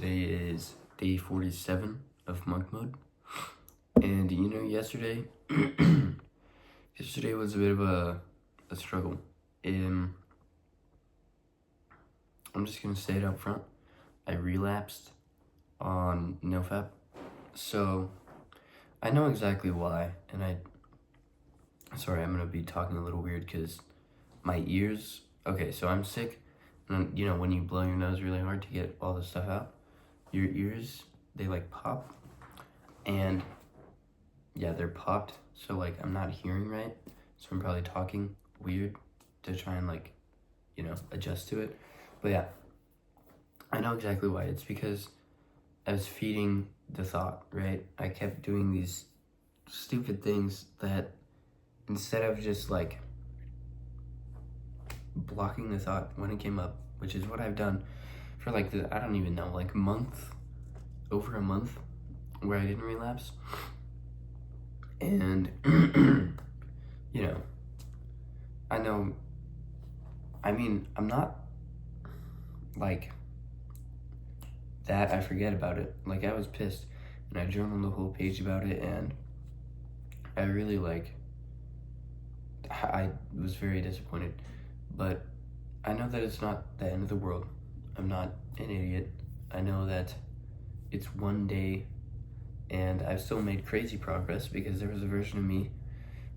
Today is day 47 of monk mode. And yesterday yesterday was a bit of a struggle. I'm just gonna say it up front. I relapsed on NoFap. So I know exactly why, and sorry, I'm gonna be talking a little weird because my ears, okay, so I'm sick, and when you blow your nose really hard to get all the stuff out, your ears, they like pop, and yeah, they're popped, so like I'm not hearing right, so I'm probably talking weird to try and adjust to it. But yeah, I know exactly why. It's because I was feeding the thought, right? I kept doing these stupid things that instead of just like blocking the thought when it came up, which is what I've done for I don't even know, over a month where I didn't relapse. And, I know, I'm not like that I forget about it. Like, I was pissed and I journaled the whole page about it, and I really I was very disappointed. But I know that it's not the end of the world. I'm not an idiot. I know that it's one day, and I've still made crazy progress because there was a version of me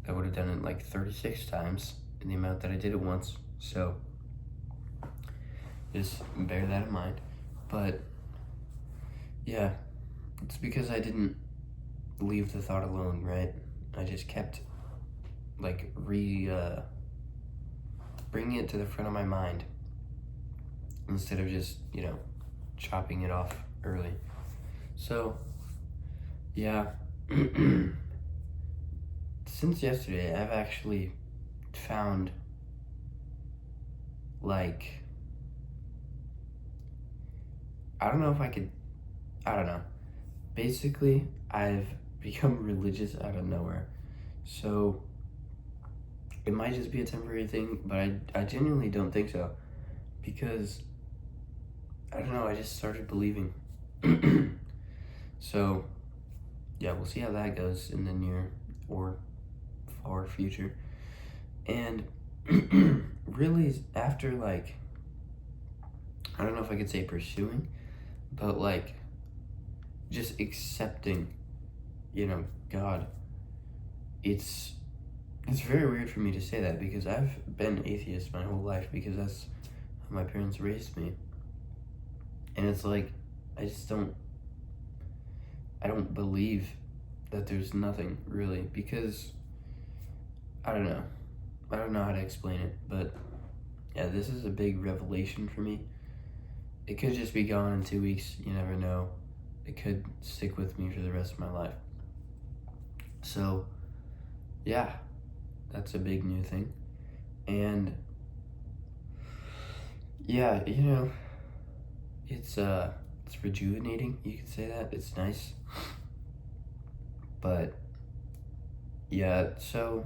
that would have done it 36 times in the amount that I did it once. So just bear that in mind. But yeah, it's because I didn't leave the thought alone, right? I just kept bringing it to the front of my mind instead of just chopping it off early. So yeah, since yesterday I've actually found I don't know. Basically, I've become religious out of nowhere. So it might just be a temporary thing, but I genuinely don't think so. Because, I don't know, I just started believing. So, yeah, we'll see how that goes in the near or far future. And really, after I don't know if I could say pursuing, but just accepting, God. It's very weird for me to say that because I've been atheist my whole life because that's how my parents raised me. And it's I don't believe that there's nothing really because I don't know how to explain it, but yeah, this is a big revelation for me. It could just be gone in 2 weeks, you never know. It could stick with me for the rest of my life. So yeah, that's a big new thing. And yeah, it's rejuvenating, you could say that. It's nice. But yeah, so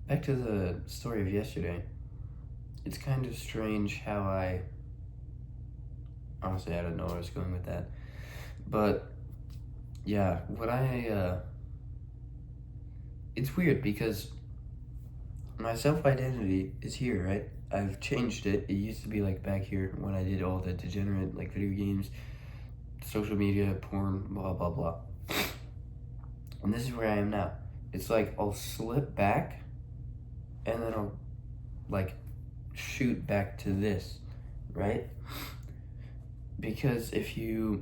back to the story of yesterday. It's kind of strange how honestly, I don't know where I was going with that. But yeah, it's weird because my self-identity is here, right? I've changed it. It used to be back here when I did all the degenerate video games, social media, porn, blah blah blah. And this is where I am now. It's I'll slip back and then I'll shoot back to this, right? Because if your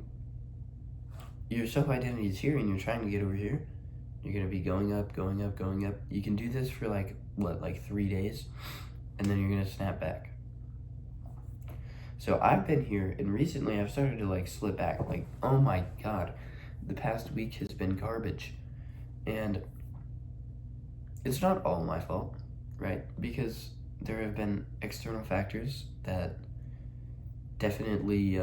self-identity is here and you're trying to get over here, you're gonna be going up, going up, going up. You can do this for 3 days, and then you're gonna snap back. So I've been here, and recently I've started to slip back. Oh my God, the past week has been garbage. And it's not all my fault, right? Because there have been external factors that definitely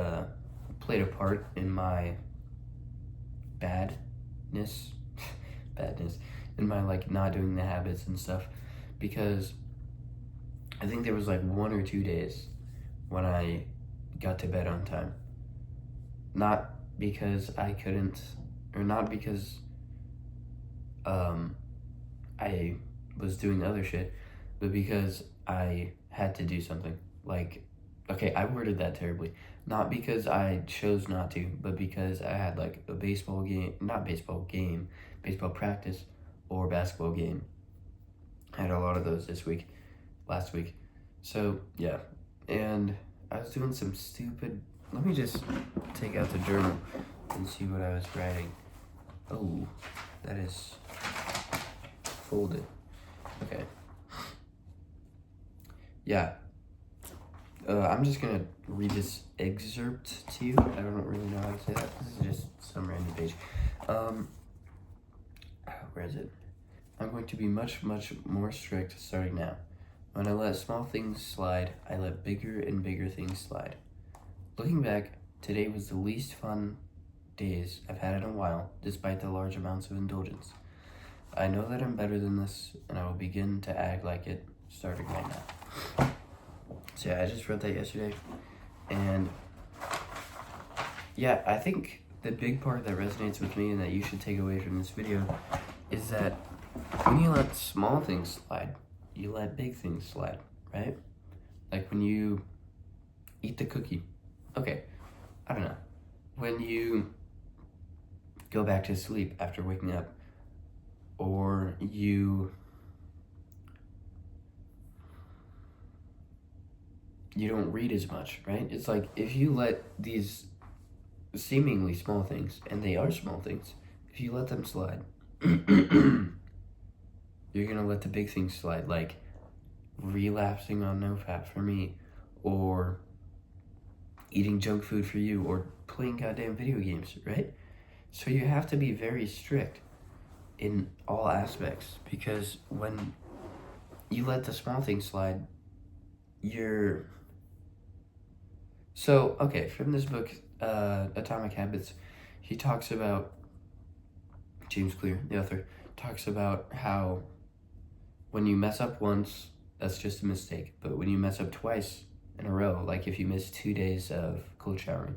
played a part in my badness, in my not doing the habits and stuff. Because I think there was 1 or 2 days when I got to bed on time. not because I couldn't, or not because I was doing other shit, but because I had to do something. Like, okay, I worded that terribly. Not because I chose not to, but because I had like a baseball practice or basketball game. I had a lot of those last week. So, yeah. And I was doing some stupid. Let me just take out the journal and see what I was writing. Oh, that is folded. Okay. Yeah. I'm just gonna read this excerpt to you. I don't really know how to say that. This is just some random page. Where is it? I'm going to be much, much more strict starting now. When I let small things slide, I let bigger and bigger things slide. Looking back, today was the least fun days I've had in a while, despite the large amounts of indulgence. I know that I'm better than this, and I will begin to act like it starting right now. So yeah, I just wrote that yesterday, and yeah, I think the big part that resonates with me and that you should take away from this video is that when you let small things slide, you let big things slide, right? Like when you eat the cookie. Okay, I don't know. When you go back to sleep after waking up, or you don't read as much, right? It's like if you let these seemingly small things, and they are small things, if you let them slide, you're gonna let the big things slide, like relapsing on NoFap for me, or eating junk food for you, or playing goddamn video games, right? So you have to be very strict in all aspects, because when you let the small things slide, you're... So, okay, from this book, Atomic Habits, he talks about, James Clear, the author, talks about how when you mess up once, that's just a mistake. But when you mess up twice in a row, like if you miss 2 days of cold showering,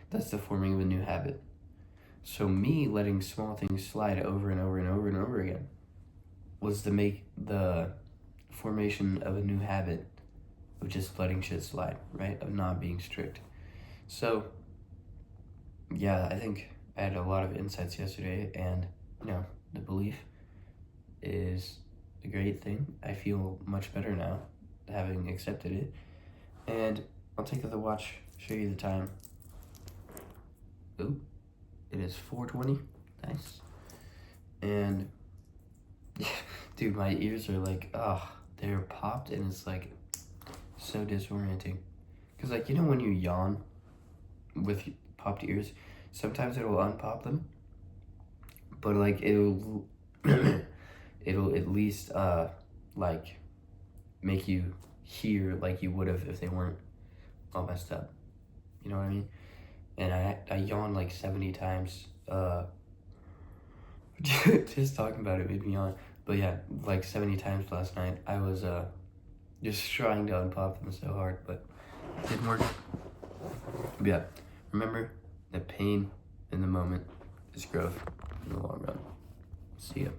that's the forming of a new habit. So me letting small things slide over and over and over and over again was to make the formation of a new habit of just letting shit slide, right? Of not being strict. So, yeah, I think I had a lot of insights yesterday, and, the belief is a great thing. I feel much better now, having accepted it. And I'll take out the watch, show you the time. Ooh, it is 4:20. Nice. And, dude, my ears are like, they're popped, and it's like so disorienting. Because, like, when you yawn with popped ears, sometimes it'll unpop them, but, like, it'll it'll at least, like, make you hear like you would have if they weren't all messed up. You know what I mean? And I yawned like 70 times. Just talking about it made me yawn. But yeah, like 70 times last night. I was just trying to unpop them so hard, but it didn't work. But yeah, remember that pain in the moment is growth in the long run. See ya.